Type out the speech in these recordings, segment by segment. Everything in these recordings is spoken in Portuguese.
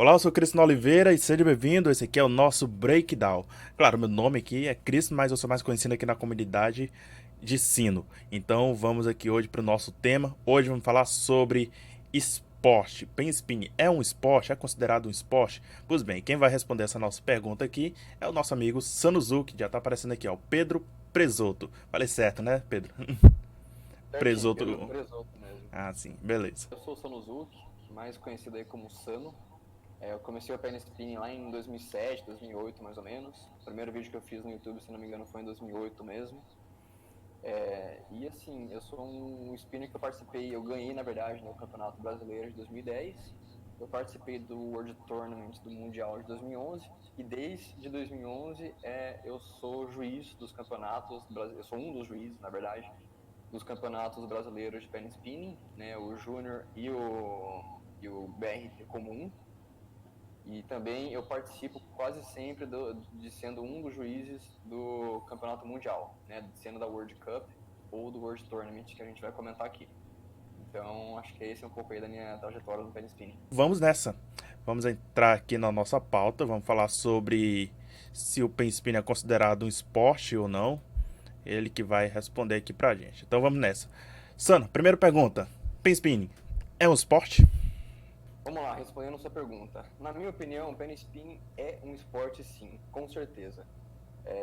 Olá, eu sou Cristiano Oliveira e seja bem-vindo. Esse aqui é o nosso Breakdown. Claro, meu nome aqui é Chris, mas eu sou mais conhecido aqui na comunidade de Sino. Então vamos aqui hoje para o nosso tema. Hoje vamos falar sobre esporte. Pen spinning é um esporte? É considerado um esporte? Pois bem, quem vai responder essa nossa pergunta aqui é o nosso amigo Sanuzuki, que já está aparecendo aqui, ó, Pedro Presoto. Falei certo, né, Pedro? Certinho, Pedro Presoto. Presoto mesmo. Ah, sim, beleza. Eu sou o Sanuzuki, mais conhecido aí como Sano. Eu comecei o Pen Spinning lá em 2007, 2008 mais ou menos. O primeiro vídeo que eu fiz no YouTube, se não me engano, foi em 2008 mesmo. E assim, eu sou um spinner que eu participei, eu ganhei na verdade no Campeonato Brasileiro de 2010. Eu participei do World Tournament do Mundial de 2011 e desde 2011 eu sou juiz dos campeonatos, eu sou um dos juízes, na verdade, dos campeonatos brasileiros de pen spinning, né, o Júnior e o BRT comum. E também eu participo quase sempre de sendo um dos juízes do campeonato mundial, né, sendo da World Cup ou do World Tournament, que a gente vai comentar aqui. Então, acho que esse é um pouco aí da minha trajetória no pen spinning. Vamos nessa. Vamos entrar aqui na nossa pauta. Vamos falar sobre se o pen spinning é considerado um esporte ou não. Ele que vai responder aqui pra gente. Então vamos nessa. Sana, primeira pergunta. Pen spinning é um esporte? Vamos lá, respondendo a sua pergunta. Na minha opinião, o pen spinning é um esporte sim, com certeza.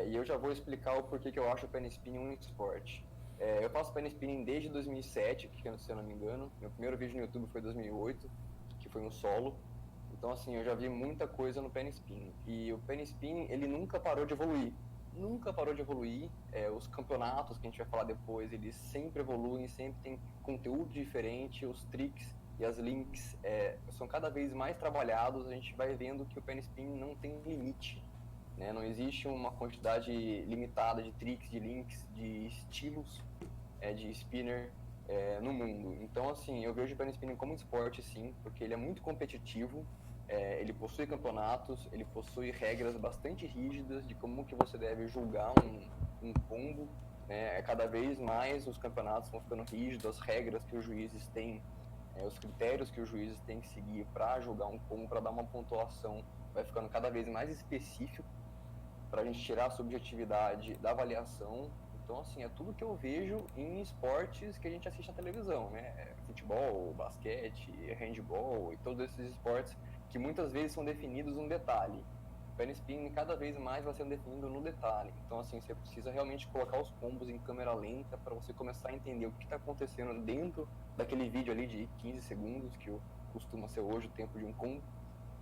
E eu já vou explicar o porquê que eu acho o pen spinning um esporte. Eu faço pen spinning desde 2007, se eu não me engano. Meu primeiro vídeo no YouTube foi em 2008, que foi um solo. Então, assim, eu já vi muita coisa no pen spinning. E o pen spinning, ele nunca parou de evoluir. Nunca parou de evoluir. Os campeonatos que a gente vai falar depois, eles sempre evoluem, sempre tem conteúdo diferente. Os tricks e as links são cada vez mais trabalhados. A gente vai vendo que o pen spinning não tem limite, né? Não existe uma quantidade limitada de tricks, de links, de estilos de spinner no mundo. Então, assim, eu vejo o pen spinning como um esporte, sim, porque ele é muito competitivo, ele possui campeonatos, ele possui regras bastante rígidas de como que você deve julgar um combo, né? Cada vez mais os campeonatos vão ficando rígidos, as regras que os juízes têm, os critérios que os juízes têm que seguir para julgar um combo, para dar uma pontuação, vai ficando cada vez mais específico para a gente tirar a subjetividade da avaliação. Então, assim, é tudo que eu vejo em esportes que a gente assiste na televisão, né? Futebol, basquete, handball e todos esses esportes que muitas vezes são definidos no detalhe. O pen spinning cada vez mais vai sendo definido no detalhe. Então, assim, você precisa realmente colocar os combos em câmera lenta para você começar a entender o que está acontecendo dentro daquele vídeo ali de 15 segundos, que costuma ser hoje o tempo de um combo,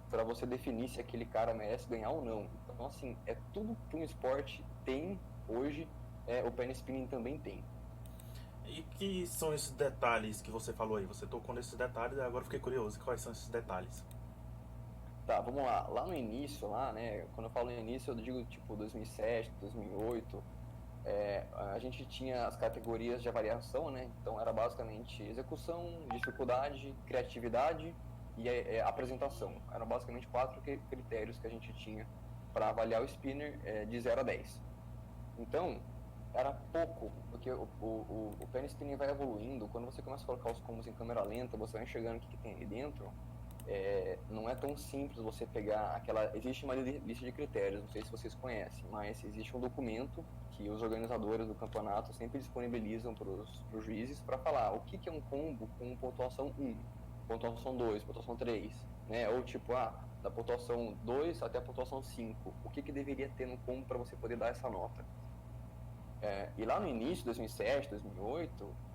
para você definir se aquele cara merece ganhar ou não. Então, assim, é tudo que um esporte tem hoje, o pen spinning também tem. E que são esses detalhes que você falou aí? Você tocou nesses detalhes e agora fiquei curioso. Quais são esses detalhes? Tá, vamos lá. Lá no início, lá, né? Quando eu falo no início, eu digo tipo 2007, 2008. A gente tinha as categorias de avaliação, né? Então era basicamente execução, dificuldade, criatividade e apresentação. Eram basicamente quatro critérios que a gente tinha para avaliar o spinner de 0 a 10. Então, era pouco, porque o pen spinning vai evoluindo. Quando você começa a colocar os combos em câmera lenta, você vai enxergando o que tem ali dentro. Não é tão simples você pegar aquela. Existe uma lista de critérios, não sei se vocês conhecem, mas existe um documento que os organizadores do campeonato sempre disponibilizam para os juízes para falar o que é um combo com pontuação 1, pontuação 2, pontuação 3, né? Ou tipo, da pontuação 2 até a pontuação 5, o que deveria ter no combo para você poder dar essa nota. E lá no início, 2007, 2008,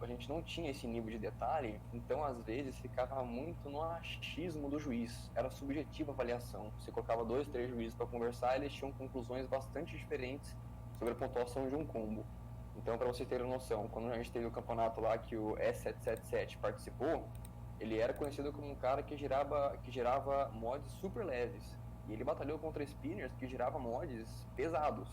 a gente não tinha esse nível de detalhe, então às vezes ficava muito no achismo do juiz. Era subjetiva a avaliação. Você colocava dois, três juízes para conversar e eles tinham conclusões bastante diferentes sobre a pontuação de um combo. Então, para vocês terem noção, quando a gente teve o campeonato lá que o S777 participou, ele era conhecido como um cara que girava mods super leves. E ele batalhou contra spinners que giravam mods pesados.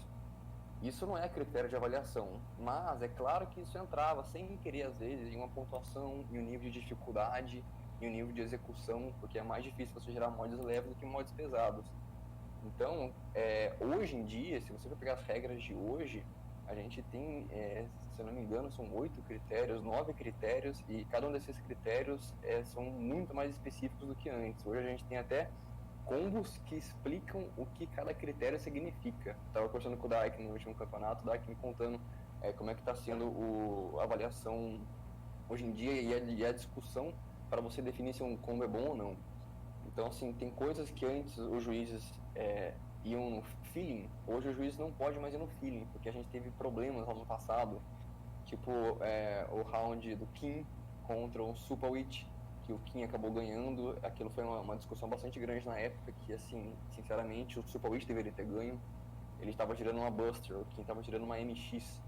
Isso não é critério de avaliação, mas é claro que isso entrava sem querer, às vezes, em uma pontuação, em um nível de dificuldade, em um nível de execução, porque é mais difícil você gerar mods leves do que mods pesados. Então, hoje em dia, se você for pegar as regras de hoje, a gente tem, se eu não me engano, são 8 critérios, 9 critérios, e cada um desses critérios são muito mais específicos do que antes. Hoje a gente tem até combos que explicam o que cada critério significa. Estava conversando com o Dark no último campeonato, o Dark me contando como é que está sendo a avaliação hoje em dia e a discussão para você definir se um combo é bom ou não. Então, assim, tem coisas que antes os juízes iam no feeling, hoje o juiz não pode mais ir no feeling, porque a gente teve problemas lá no passado, tipo o round do Kim contra o Supawit, que o Kim acabou ganhando. Aquilo foi uma discussão bastante grande na época, que, assim, sinceramente, o Supawit deveria ter ganho. Ele estava tirando uma Buster, o Kim estava tirando uma MX,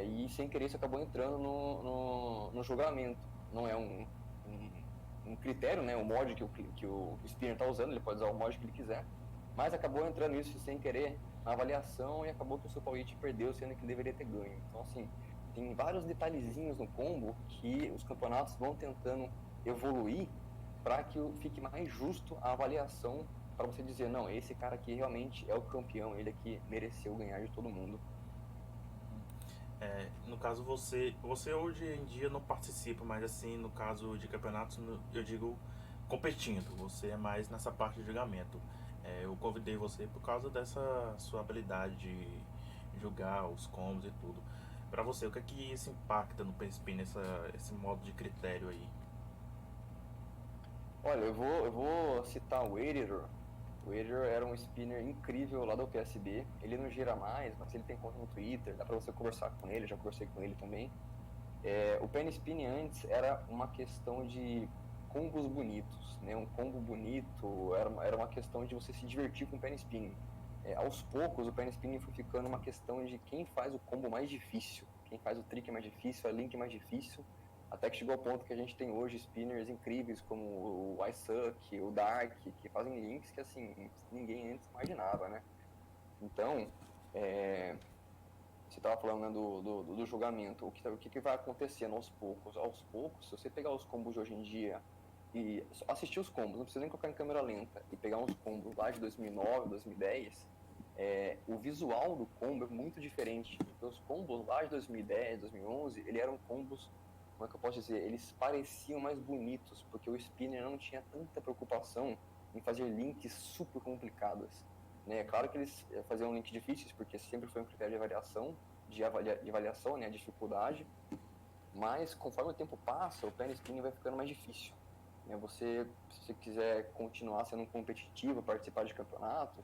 e sem querer isso acabou entrando no julgamento. Não é um critério, né, o mod que o spinner está usando, ele pode usar o mod que ele quiser, mas acabou entrando isso sem querer na avaliação e acabou que o Supawit perdeu, sendo que ele deveria ter ganho. Então, assim, tem vários detalhezinhos no combo que os campeonatos vão tentando evoluir para que fique mais justo a avaliação, para você dizer, não, esse cara aqui realmente é o campeão, ele aqui mereceu ganhar de todo mundo. No caso, você hoje em dia não participa, mas assim, no caso de campeonatos, eu digo competindo, você é mais nessa parte de julgamento. Eu convidei você por causa dessa sua habilidade de julgar os combos e tudo. Pra você, o que é que isso impacta no PSP, esse modo de critério aí? Olha, eu vou citar o Editor. O Editor era um spinner incrível lá do PSB. Ele não gira mais, mas ele tem conta no Twitter, dá pra você conversar com ele, já conversei com ele também. O Penny Spin antes era uma questão de combos bonitos, né? Um combo bonito era uma questão de você se divertir com o Penny Spinning. Aos poucos, o Penny Spinning foi ficando uma questão de quem faz o combo mais difícil, quem faz o trick mais difícil, a link mais difícil, até que chegou ao ponto que a gente tem hoje spinners incríveis como o iSuck, o Dark, que fazem links que, assim, ninguém antes imaginava, né? Então, é, você estava falando, né, do julgamento, o que vai acontecendo aos poucos? Aos poucos, se você pegar os combos de hoje em dia e assistir os combos, não precisa nem colocar em câmera lenta, e pegar uns combos lá de 2009, 2010, o visual do combo é muito diferente, porque os combos lá de 2010, 2011, eles eram combos, como é que eu posso dizer, eles pareciam mais bonitos, porque o spinner não tinha tanta preocupação em fazer links super complicadas, né? Claro que eles faziam links difíceis, porque sempre foi um critério de avaliação, de avaliação, né, a dificuldade, mas conforme o tempo passa, o penny spinning vai ficando mais difícil, né? Se você quiser continuar sendo competitivo, participar de campeonatos,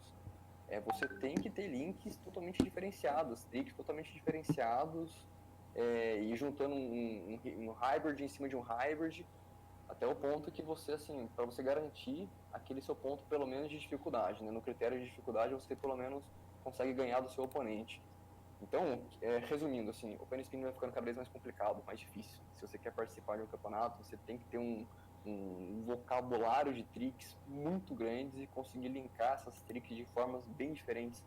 você tem que ter links totalmente diferenciados, tricks totalmente diferenciados, e juntando um hybrid em cima de um hybrid, até o ponto que você, assim, para você garantir aquele seu ponto, pelo menos, de dificuldade, né? No critério de dificuldade, você pelo menos consegue ganhar do seu oponente. Então, resumindo, assim, o penny spinning vai ficando cada vez mais complicado, mais difícil. Se você quer participar de um campeonato, você tem que ter um vocabulário de tricks muito grandes e conseguir linkar essas tricks de formas bem diferentes.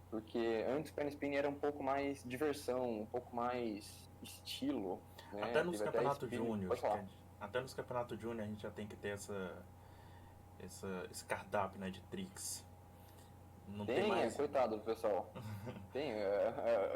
Porque antes o penny spinning era um pouco mais diversão, um pouco mais estilo, Até né? nos Teve até campeonatos spinning, júnior, pode falar. até nos campeonatos júnior a gente já tem que ter esse cardápio, né, de tricks. Não tem mais. Coitado do pessoal.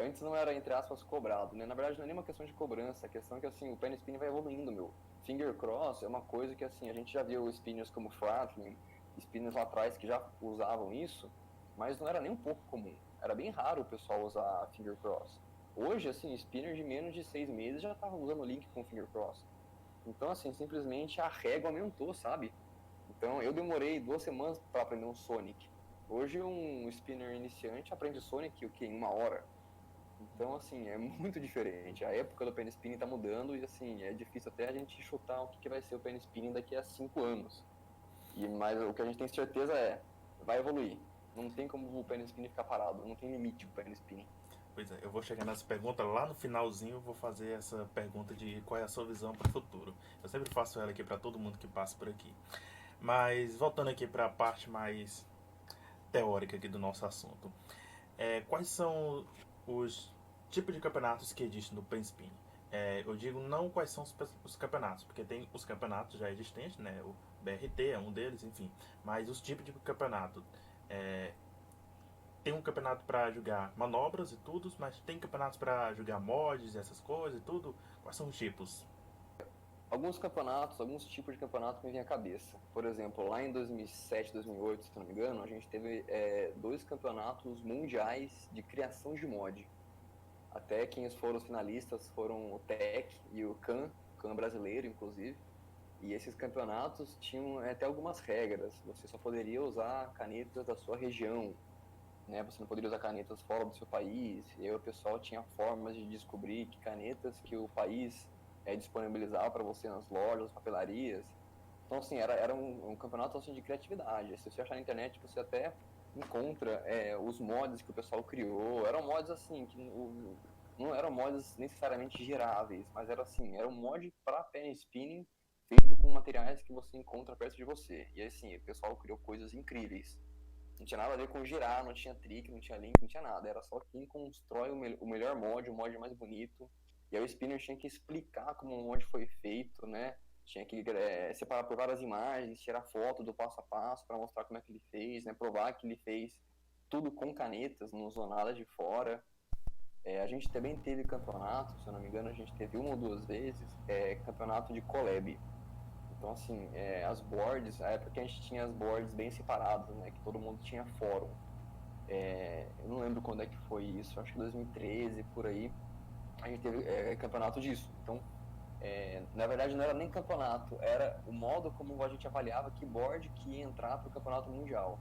Antes não era, entre aspas, cobrado, né? Na verdade, não é nenhuma questão de cobrança, a questão é que, assim, o penny spinning vai evoluindo, meu. Finger cross é uma coisa que, assim, a gente já viu spinners como Fratlin, spinners lá atrás que já usavam isso, mas não era nem um pouco comum. Era bem raro o pessoal usar finger cross. Hoje, assim, spinners de menos de 6 meses já estavam usando link com finger cross. Então, assim, simplesmente a régua aumentou, sabe? Então, eu demorei 2 semanas para aprender um Sonic. Hoje, um spinner iniciante aprende Sonic o quê? Em 1 hora. Então, assim, é muito diferente. A época do penny spinning tá mudando e, assim, é difícil até a gente chutar o que vai ser o penny spinning daqui a 5 anos. Mas o que a gente tem certeza vai evoluir. Não tem como o penny spinning ficar parado. Não tem limite o penny spinning. Pois é, eu vou chegar nessa pergunta lá no finalzinho, eu vou fazer essa pergunta de qual é a sua visão para o futuro. Eu sempre faço ela aqui para todo mundo que passa por aqui. Mas voltando aqui para a parte mais teórica aqui do nosso assunto. Quais são os tipos de campeonatos que existem no Pen Spin? Eu digo não quais são os campeonatos, porque tem os campeonatos já existentes, né? O BRT é um deles, enfim. Mas os tipos de campeonato. tem um campeonato para jogar manobras e tudo, mas tem campeonatos para jogar mods, essas coisas e tudo. Quais são os tipos? Alguns campeonatos, alguns tipos de campeonato me vêm à cabeça. Por exemplo, lá em 2007, 2008, se não me engano, a gente teve dois campeonatos mundiais de criação de mod. Até quem foram os finalistas foram o Tech e o Khan brasileiro, inclusive. E esses campeonatos tinham até algumas regras. Você só poderia usar canetas da sua região, né? Você não poderia usar canetas fora do seu país. E aí o pessoal tinha formas de descobrir que canetas que o país disponibilizava para você nas lojas, papelarias. Então, assim, era um campeonato assim, de criatividade. Se você achar na internet, você até encontra os mods que o pessoal criou. Eram mods assim, que não eram mods necessariamente giráveis, mas era assim, era um mod para pen spinning feito com materiais que você encontra perto de você. E assim, o pessoal criou coisas incríveis. Não tinha nada a ver com girar, não tinha trick, não tinha link, não tinha nada. Era só quem constrói o melhor mod, o mod mais bonito. E aí o spinner tinha que explicar como o mod foi feito, né? Tinha que separar por várias imagens, tirar foto do passo a passo para mostrar como é que ele fez, né? Provar que ele fez tudo com canetas, não usou nada de fora. A gente também teve campeonato, se eu não me engano, a gente teve uma ou duas vezes, campeonato de collab. Então, assim, as boards, a época que a gente tinha as boards bem separadas, né? Que todo mundo tinha fórum. Eu não lembro quando é que foi isso, acho que 2013, por aí. A gente teve campeonato disso. Então, na verdade, não era nem campeonato, era o modo como a gente avaliava que board que ia entrar para o campeonato mundial.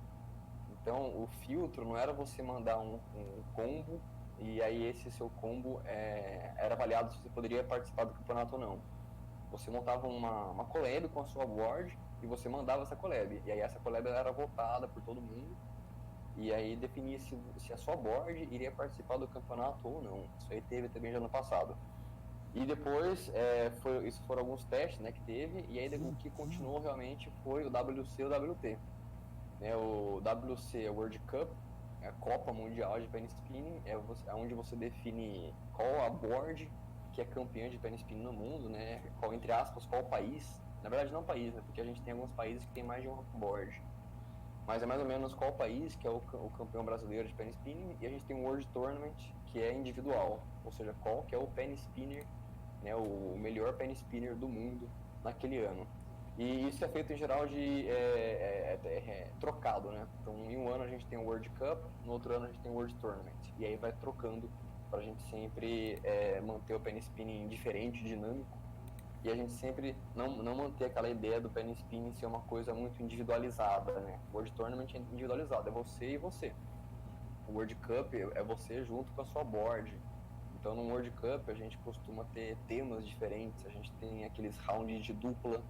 Então, o filtro não era você mandar um combo e aí esse seu combo era avaliado se você poderia participar do campeonato ou não. Você montava uma collab com a sua board e você mandava essa collab. E aí essa collab era votada por todo mundo e aí definia se a sua board iria participar do campeonato ou não. Isso aí teve também já no passado. E depois, isso foram alguns testes, né, que teve, e aí o que continuou realmente foi o WC e o WT. Né, o WC é o World Cup, é a Copa Mundial de Pen Spinning, onde você define qual a board que é campeã de pen spinning no mundo, né, qual, entre aspas, qual país, na verdade não país, né, porque a gente tem alguns países que tem mais de uma board, mas é mais ou menos qual país que é o campeão brasileiro de pen spinning, e a gente tem um World Tournament que é individual, ou seja, qual que é o pen spinner, né, o melhor pen spinner do mundo naquele ano. E isso é feito em geral de trocado, né? Então, em um ano a gente tem o World Cup, no outro ano a gente tem o World Tournament. E aí vai trocando para a gente sempre manter o pen spinning diferente, dinâmico. E a gente sempre não manter aquela ideia do pen spinning ser uma coisa muito individualizada, né? O World Tournament é individualizado, é você e você. O World Cup é você junto com a sua board. Então, no World Cup, a gente costuma ter temas diferentes. A gente tem aqueles rounds de dupla,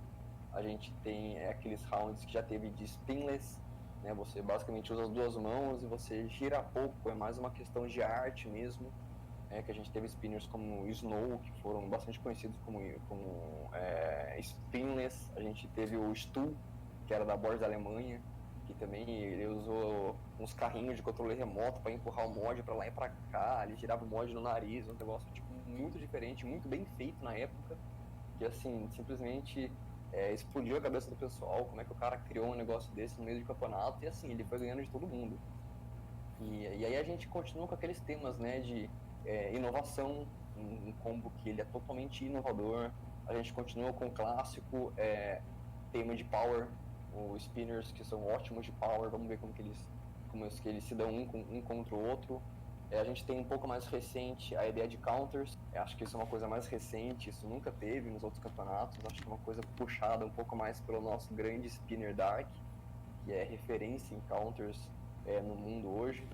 a gente tem aqueles rounds que já teve de spinless, né? Você basicamente usa as duas mãos e você gira pouco, é mais uma questão de arte mesmo. Que a gente teve spinners como o Snow, que foram bastante conhecidos como spinless. A gente teve o Stu, que era da Board da Alemanha, que também ele usou uns carrinhos de controle remoto para empurrar o mod para lá e para cá. Ele girava o mod no nariz, um negócio tipo, muito diferente, muito bem feito na época, que assim, simplesmente explodiu a cabeça do pessoal, como é que o cara criou um negócio desse no meio de campeonato, e assim, ele foi ganhando de todo mundo. E aí a gente continua com aqueles temas, né, de inovação, um combo que ele é totalmente inovador. A gente continua com o clássico tema de power, os spinners que são ótimos de power, vamos ver como é que eles se dão um contra o outro. A gente tem um pouco mais recente a ideia de counters. Acho que isso é uma coisa mais recente, isso nunca teve nos outros campeonatos. Acho que é uma coisa puxada um pouco mais pelo nosso grande spinner Dark, que é referência em counters no mundo hoje.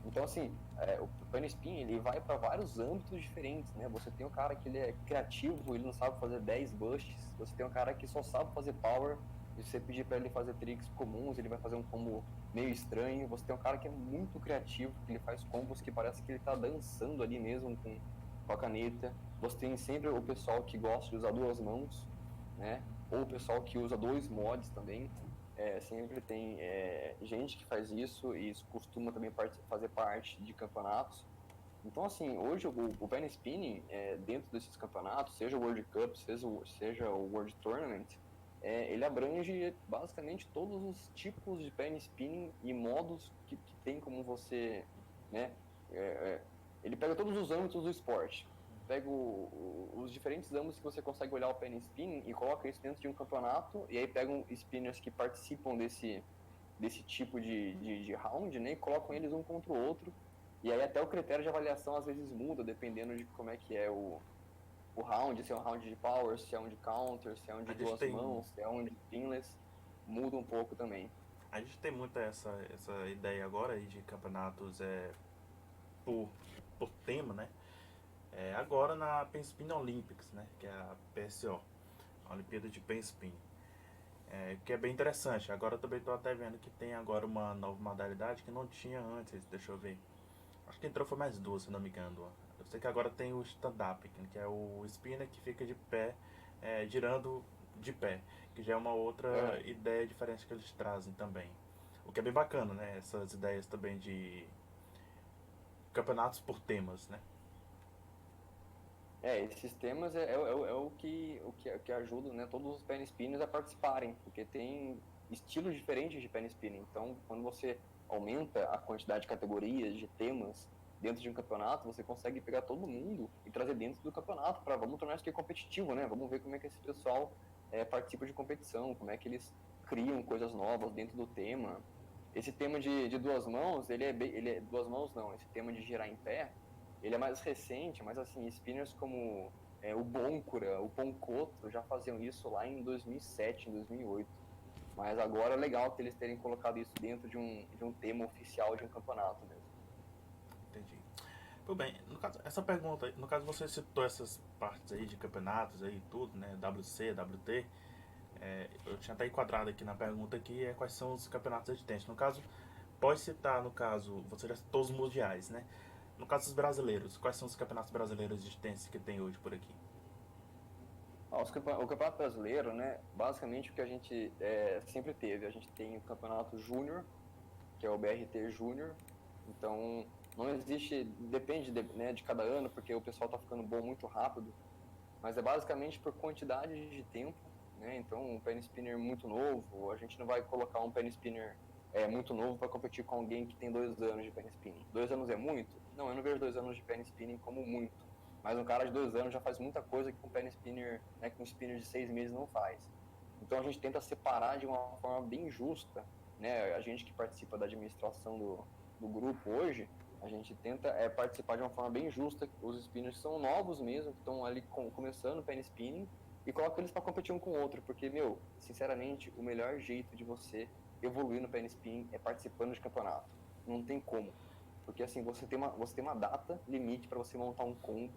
Então, assim, o pen spin ele vai para vários âmbitos diferentes, né? Você tem um cara que ele é criativo, ele não sabe fazer 10 busts. Você tem um cara que só sabe fazer power. E se você pedir para ele fazer tricks comuns, ele vai fazer um combo meio estranho. Você tem um cara que é muito criativo, que ele faz combos que parece que ele tá dançando ali mesmo com a caneta. Você tem sempre o pessoal que gosta de usar duas mãos, né? Ou o pessoal que usa dois mods também. Sempre tem gente que faz isso e isso costuma também fazer parte de campeonatos. Então, assim, hoje o pen spinning, dentro desses campeonatos, seja o World Cup, seja o World Tournament, ele abrange basicamente todos os tipos de pen spinning e modos que tem como você né? É, é, ele pega todos os âmbitos do esporte, pega os diferentes âmbitos que você consegue olhar o penny spinning e coloca isso dentro de um campeonato, e aí pegam spinners que participam desse tipo de round, né, e colocam eles um contra o outro, e aí até o critério de avaliação às vezes muda, dependendo de como é que é o round, se é um round de power, se é um de counter, se é um A de gente duas tem, mãos, se é um de pinless, muda um pouco também. a gente tem muita essa ideia agora aí de campeonatos por, por tema, né? Agora na Pen Spin Olympics, né? Que é a PSO, a Olimpíada de Pen Spin. Que é bem interessante. Agora eu também estou até vendo que tem agora uma nova modalidade que não tinha antes. Deixa eu ver. Acho que entrou foi mais duas, se não me engano. Eu sei que agora tem o stand-up, que é o spinner que fica de pé, girando de pé, que já é uma outra Uhum. ideia diferente que eles trazem também. O que é bem bacana, né? Essas ideias também de campeonatos por temas, né? Esses temas é o que ajuda, né, todos os penny spinners a participarem, porque tem estilos diferentes de penny spinning. Então, quando você aumenta a quantidade de categorias, de temas dentro de um campeonato, você consegue pegar todo mundo e trazer dentro do campeonato para vamos tornar isso aqui competitivo, né? Vamos ver como é que esse pessoal participa de competição, como é que eles criam coisas novas dentro do tema. Esse tema de duas mãos, ele é duas mãos não, esse tema de girar em pé, ele é mais recente, mas assim, spinners como o Bôncora, o Ponkoto já faziam isso lá em 2007, em 2008. Mas agora é legal que eles terem colocado isso dentro de um tema oficial de um campeonato mesmo. Entendi. Tudo bem, no caso, essa pergunta, no caso você citou essas partes aí de campeonatos aí tudo, né? WC, WT. Eu tinha até enquadrado aqui na pergunta aqui quais são os campeonatos existentes. No caso, pode citar, no caso, você já citou os mundiais, né? No caso dos brasileiros, quais são os campeonatos brasileiros existentes que tem hoje por aqui? O Campeonato Brasileiro, né, basicamente o que a gente sempre teve, a gente tem o Campeonato Júnior, que é o BRT Júnior, então não existe, depende né, de cada ano, porque o pessoal está ficando bom muito rápido, mas é basicamente por quantidade de tempo, né? Então, um pen spinner muito novo, a gente não vai colocar um pen spinner muito novo para competir com alguém que tem 2 anos de pen spinning. 2 anos é muito? Não, eu não vejo 2 anos de pen spinning como muito. Mas um cara de 2 anos já faz muita coisa que um pen spinner, né, que um spinner de 6 meses não faz. Então a gente tenta separar de uma forma bem justa, né? A gente que participa da administração do grupo hoje, a gente tenta participar de uma forma bem justa. Os spinners são novos mesmo, que estão ali começando o pen spinning, e coloca eles para competir um com o outro, porque, meu, sinceramente, o melhor jeito de você evoluir no pen spinning é participando de campeonato. Não tem como. Porque assim, você tem uma data limite para você montar um combo,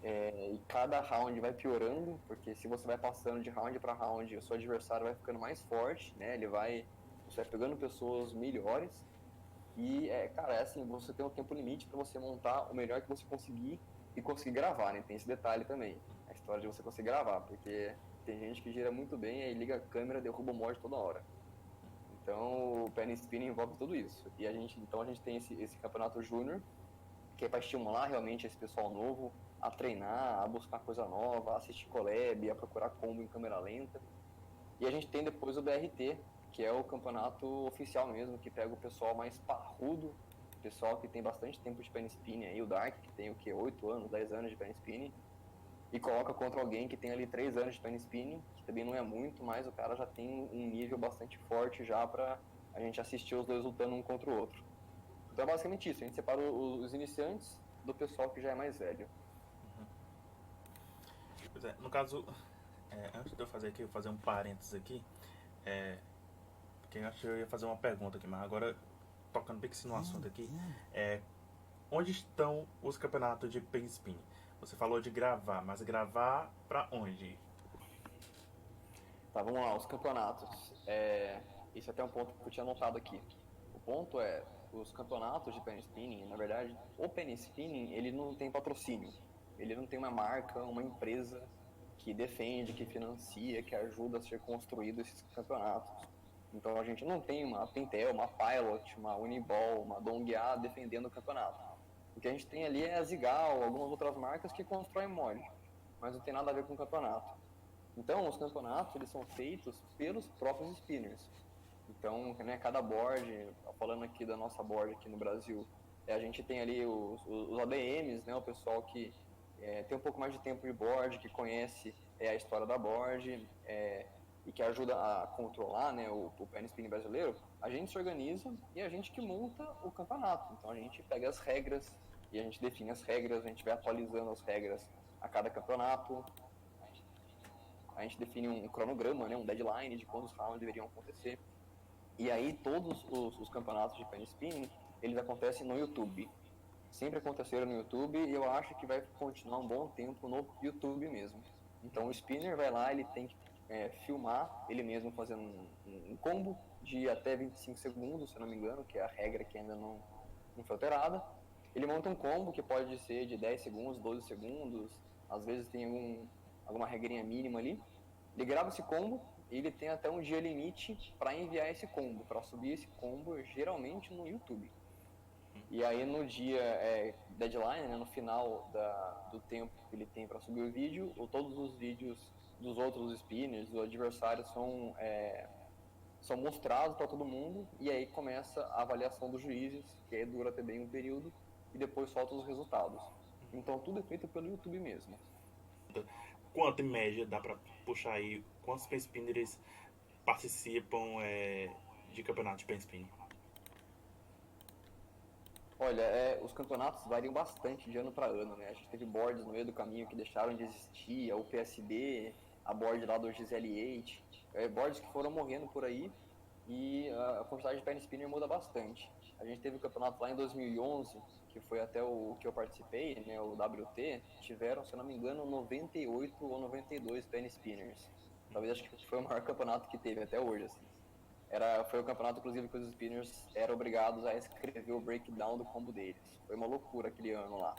e cada round vai piorando, porque se você vai passando de round para round, o seu adversário vai ficando mais forte, né? Você vai pegando pessoas melhores, e, cara, assim, você tem um tempo limite para você montar o melhor que você conseguir e conseguir gravar, né? Tem esse detalhe também, a história de você conseguir gravar, porque tem gente que gira muito bem, aí liga a câmera, derruba o mod toda hora. Então, o penny spinning envolve tudo isso. E então a gente tem esse campeonato júnior, que é para estimular realmente esse pessoal novo a treinar, a buscar coisa nova, a assistir collab, a procurar combo em câmera lenta. E a gente tem depois o BRT, que é o campeonato oficial mesmo, que pega o pessoal mais parrudo, pessoal que tem bastante tempo de pen spinning aí, o Dark, que tem o que, 8 anos, 10 anos de pen spinning, e coloca contra alguém que tem ali 3 anos de pen spinning, que também não é muito, mas o cara já tem um nível bastante forte já para a gente assistir os dois lutando um contra o outro. Então é basicamente isso, a gente separa os iniciantes do pessoal que já é mais velho. Pois é, no caso, antes de eu fazer aqui, eu vou fazer um parênteses aqui, porque eu acho que eu ia fazer uma pergunta aqui, mas agora, tocando bem que no assunto aqui, é, onde estão os campeonatos de pen spin? Você falou de gravar, mas gravar pra onde? Tá, vamos lá, os campeonatos. Esse é até um ponto que eu tinha anotado aqui. O ponto é, os campeonatos de penny spinning, na verdade, o penny spinning, ele não tem patrocínio. Ele não tem uma marca, uma empresa que defende, que financia, que ajuda a ser construído esses campeonatos. Então a gente não tem uma Pintel, uma Pilot, uma Uniball, uma Dongya defendendo o campeonato. O que a gente tem ali é a Zigal, algumas outras marcas que constroem mod, mas não tem nada a ver com o campeonato. Então, os campeonatos eles são feitos pelos próprios spinners. Então, né, cada board, falando aqui da nossa board aqui no Brasil, A gente tem ali os ADMs, né, o pessoal que tem um pouco mais de tempo de board, que conhece a história da board e que ajuda a controlar, né, o pen spin brasileiro. A gente se organiza e a gente que monta o campeonato. Então a gente pega as regras e a gente define as regras, a gente vai atualizando as regras a cada campeonato. A gente define um cronograma, né, um deadline de quando os rounds deveriam acontecer. E aí todos os campeonatos de pen spinning, eles acontecem no YouTube. Sempre aconteceram no YouTube e eu acho que vai continuar um bom tempo no YouTube mesmo. Então o spinner vai lá, ele tem que filmar ele mesmo fazendo um combo de até 25 segundos, se eu não me engano, que é a regra que ainda não foi alterada. Ele monta um combo que pode ser de 10 segundos, 12 segundos, às vezes tem alguma regrinha mínima ali. Ele grava esse combo e ele tem até um dia limite para enviar esse combo, para subir esse combo, geralmente no YouTube. E aí no dia deadline, né, no final do tempo que ele tem para subir o vídeo, todos os vídeos dos outros spinners, do adversário, são mostrados para todo mundo, e aí começa a avaliação dos juízes, que aí dura também um período, e depois solta os resultados. Então tudo é feito pelo YouTube mesmo. Quanto em média dá pra puxar aí? Quantos pen spinners participam de campeonato de pen spinning? Olha, os campeonatos variam bastante de ano para ano, né? A gente teve boards no meio do caminho que deixaram de existir, o PSD, a board lá do XL8, boards que foram morrendo por aí e a quantidade de pen spinner muda bastante. A gente teve o campeonato lá em 2011, que foi até o que eu participei, né, o WT, tiveram, se eu não me engano, 98 ou 92 pen spinners. Talvez acho que foi o maior campeonato que teve até hoje, assim. Foi o campeonato, inclusive, que os spinners eram obrigados a escrever o breakdown do combo deles. Foi uma loucura aquele ano lá.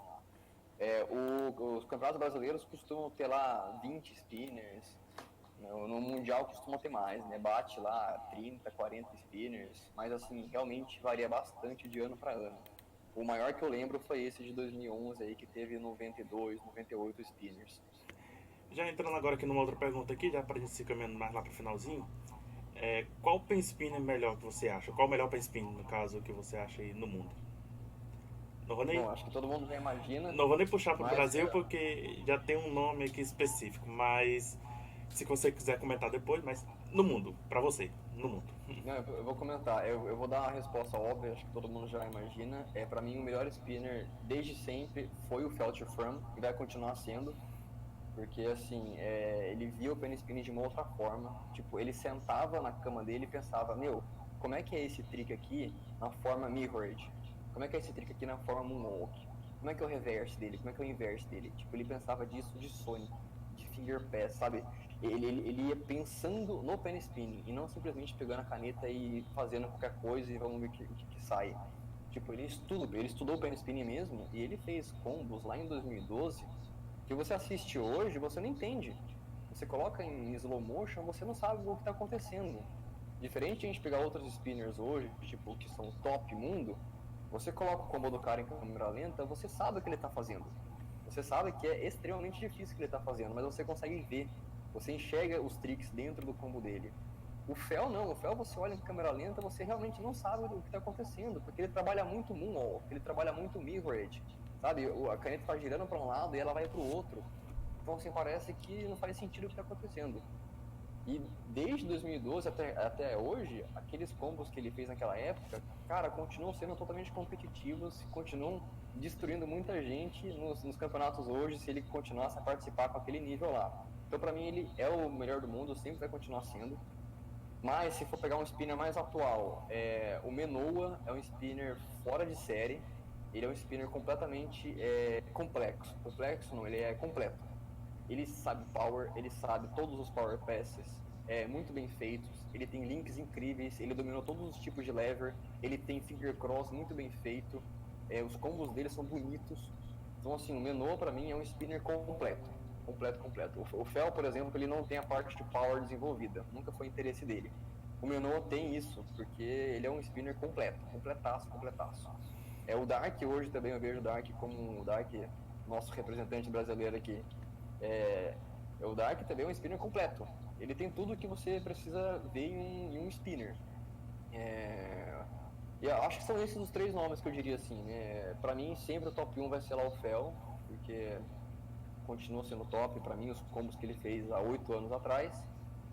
Os campeonatos brasileiros costumam ter lá 20 spinners, no Mundial costuma ter mais, né? Bate lá 30, 40 spinners, mas assim, realmente varia bastante de ano para ano. O maior que eu lembro foi esse de 2011 aí, que teve 92, 98 spinners. Já entrando agora aqui numa outra pergunta aqui, já pra gente se caminhando mais lá pro finalzinho. Qual pen spinner melhor que você acha? Qual o melhor pen spinner, no caso, que você acha aí no mundo? Não vou nem, Bom, acho que todo mundo já imagina, não vou nem puxar pro mas Brasil porque já tem um nome aqui específico, mas se você quiser comentar depois, mas no mundo, pra você, no mundo. não, eu vou comentar. Eu vou dar uma resposta óbvia, acho que todo mundo já imagina. Para mim, o melhor spinner desde sempre foi o Felcher Frum e vai continuar sendo. Porque, assim, ele via o penny spinning de uma outra forma. Tipo, ele sentava na cama dele e pensava, meu, como é que é esse trick aqui na forma mirrored? Como é que é esse trick aqui na forma moonwalk? Como é que é o reverse dele? Como é que é o inverse dele? Tipo, ele pensava disso de Sonic, de finger pass, sabe? Ele ia pensando no penny spinning e não simplesmente pegando a caneta e fazendo qualquer coisa e vamos ver o que sai. Tipo, ele estudou o penny spinning mesmo e ele fez combos lá em 2012 que você assiste hoje, você não entende. Você coloca em slow motion, você não sabe o que está acontecendo. Diferente de a gente pegar outros spinners hoje, tipo, que são top mundo, você coloca o combo do cara em câmera lenta, você sabe o que ele está fazendo. Você sabe que é extremamente difícil o que ele está fazendo, mas você consegue ver. Você enxerga os tricks dentro do combo dele. O Fel não, o Fel você olha em câmera lenta, você realmente não sabe o que está acontecendo, porque ele trabalha muito Moonwalk, ele trabalha muito Mirrored, sabe? A caneta está girando para um lado e ela vai para o outro. Então, assim, parece que não faz sentido o que está acontecendo. E desde 2012 até hoje, aqueles combos que ele fez naquela época, cara, continuam sendo totalmente competitivos, continuam destruindo muita gente nos campeonatos hoje, se ele continuasse a participar com aquele nível lá. Então, para mim, ele é o melhor do mundo, sempre vai continuar sendo. Mas se for pegar um spinner mais atual, o Menoa é um spinner fora de série. Ele é um spinner completamente complexo. Complexo não, ele é completo. Ele sabe power, ele sabe todos os power passes, muito bem feitos. Ele tem links incríveis, ele dominou todos os tipos de lever. Ele tem finger cross muito bem feito. Os combos dele são bonitos. Então, assim, o Menoa pra mim é um spinner completo. Completo, completo. O Fel, por exemplo, ele não tem a parte de power desenvolvida. Nunca foi interesse dele. O Menoa tem isso, porque ele é um spinner completo. Completaço, completaço. O Dark, hoje também eu vejo o Dark como o Dark, nosso representante brasileiro aqui. O Dark também é um spinner completo. Ele tem tudo que você precisa ver em um spinner. E eu acho que são esses os três nomes que eu diria assim, né? Pra mim, sempre o top um vai ser lá o Fel, porque continua sendo top pra mim, os combos que ele fez há 8 anos atrás.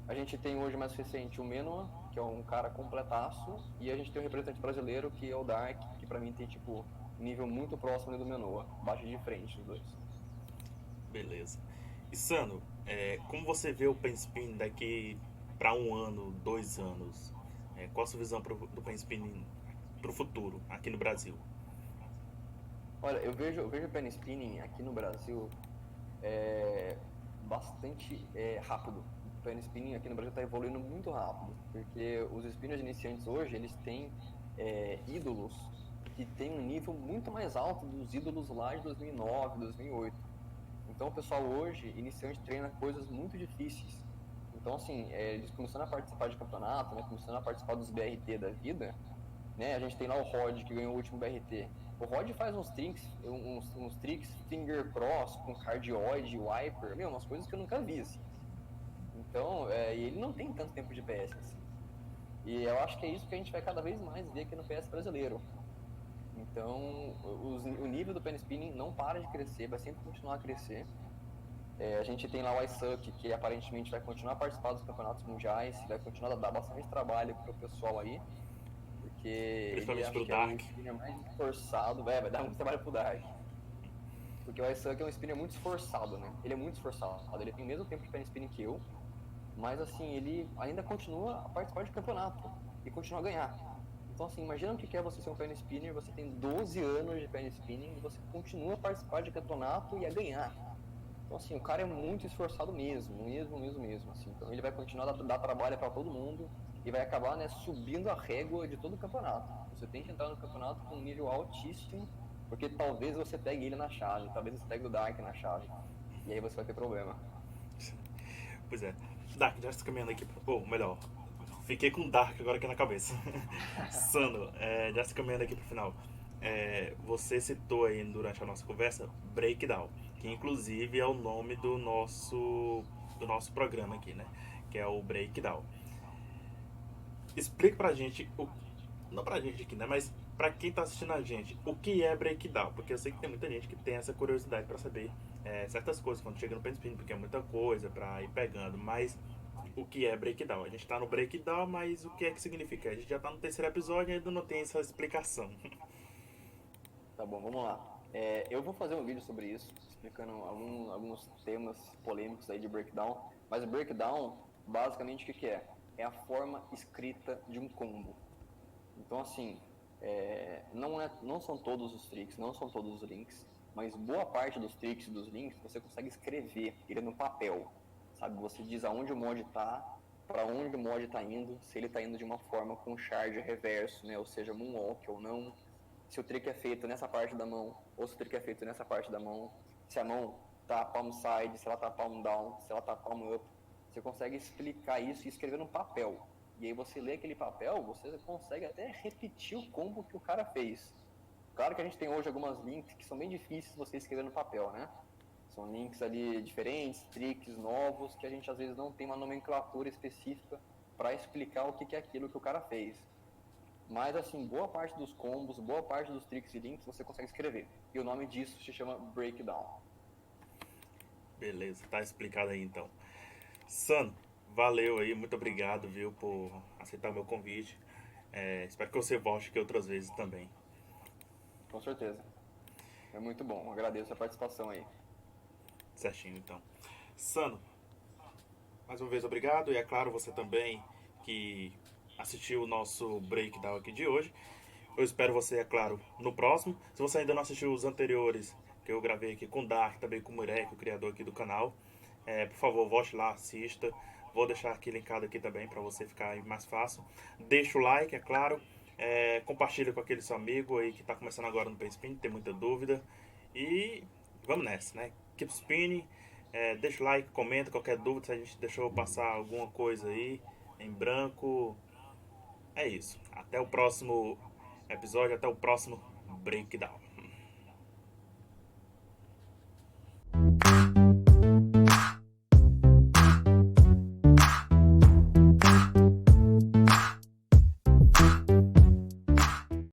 A gente tem hoje mais recente o Menoa, que é um cara completaço, e a gente tem um representante brasileiro que é o Dark, que pra mim tem tipo um nível muito próximo ali do Menoa, bate de frente os dois. Beleza. E Sano, como você vê o Pen Spin daqui para um ano, 2 anos? Qual a sua visão do Pen Spin pro futuro aqui no Brasil? Olha, eu vejo o pen spinning aqui no Brasil é, bastante rápido. O pen spinning aqui no Brasil está evoluindo muito rápido, porque os spinners iniciantes hoje, eles têm ídolos que têm um nível muito mais alto dos ídolos lá de 2009, 2008. Então o pessoal hoje, iniciante, treina coisas muito difíceis. Então, assim, eles começando a participar de campeonato, né, começando a participar dos BRT da vida, né? A gente tem lá o Rod, que ganhou o último BRT. O Rod faz uns tricks finger cross com cardioid, wiper, meu, umas coisas que eu nunca vi, assim. Então, e ele não tem tanto tempo de PS, assim. E eu acho que é isso que a gente vai cada vez mais ver aqui no PS brasileiro. Então, o nível do pen spinning não para de crescer, vai sempre continuar a crescer. A gente tem lá o iSuck, que aparentemente vai continuar a participar dos campeonatos mundiais, vai continuar a dar bastante trabalho pro pessoal aí, porque ele Principalmente acho pro que é o Dark. spinner mais esforçado, vai dar muito trabalho pro Dark. Porque o iSuck é um spinner muito esforçado, né? Ele é muito esforçado, ele tem o mesmo tempo de pen spinning que eu, mas assim, ele ainda continua a participar de campeonato e continua a ganhar. Então assim, imagina o que é você ser um pen spinner, você tem 12 anos de pen spinning e você continua a participar de campeonato e a ganhar. Então, assim, o cara é muito esforçado mesmo, mesmo, mesmo, mesmo, assim. Então, ele vai continuar a dar trabalho para todo mundo e vai acabar, né, subindo a régua de todo o campeonato. Você tem que entrar no campeonato com um nível altíssimo, porque talvez você pegue ele na chave, talvez você pegue o Dark na chave. E aí você vai ter problema. Pois é. Dark, já está caminhando aqui. Ou melhor, fiquei com Dark agora aqui na cabeça. Sano, já se caminhando aqui pro final. Você citou aí durante a nossa conversa Breakdown, que inclusive é o nome do nosso programa aqui, né? Que é o Breakdown. Explica pra gente, não pra gente aqui, né? Mas pra quem tá assistindo a gente, o que é Breakdown? Porque eu sei que tem muita gente que tem essa curiosidade pra saber certas coisas quando chega no Pen Spin, porque é muita coisa pra ir pegando. Mas o que é Breakdown? A gente tá no Breakdown, mas o que é que significa? A gente já tá no terceiro episódio e ainda não tem essa explicação. Tá bom, vamos lá. Eu vou fazer um vídeo sobre isso, explicando alguns temas polêmicos aí de breakdown. Mas o breakdown, basicamente, o que é? É a forma escrita de um combo. Então, assim, não são todos os tricks, não são todos os links, mas boa parte dos tricks e dos links você consegue escrever ele no papel, sabe? Você diz aonde o mod está, para onde o mod está indo, se ele está indo de uma forma com charge reverso, né? Ou seja, moonwalk ou não, se o trick é feito nessa parte da mão, ou se o trick é feito nessa parte da mão, se a mão está palm side, se ela está palm down, se ela está palm up. Você consegue explicar isso e escrever no papel. E aí você lê aquele papel, você consegue até repetir o combo que o cara fez. Claro que a gente tem hoje algumas links que são bem difíceis você escrever no papel, né? São links ali diferentes, tricks novos, que a gente às vezes não tem uma nomenclatura específica para explicar o que é aquilo que o cara fez. Mas assim, boa parte dos combos, boa parte dos tricks e links você consegue escrever. E o nome disso se chama Breakdown. Beleza, tá explicado aí então. Sano, valeu aí, muito obrigado, viu, por aceitar o meu convite. Espero que você volte aqui outras vezes também. Com certeza. É muito bom. Agradeço a participação aí. Certinho, então. Sano, mais uma vez obrigado. E é claro, você também que assistiu o nosso breakdown aqui de hoje. Eu espero você, é claro, no próximo. Se você ainda não assistiu os anteriores, que eu gravei aqui com o Dark, também com o Murek, o criador aqui do canal, por favor, volte lá, assista. Vou deixar aqui linkado aqui também para você ficar mais fácil. Deixa o like, é claro. Compartilha com aquele seu amigo aí que está começando agora no Spin, tem muita dúvida. E vamos nessa, né? Keep spinning. Deixa o like, comenta qualquer dúvida se a gente deixou passar alguma coisa aí em branco. É isso. Até o próximo episódio, até o próximo Breakdown.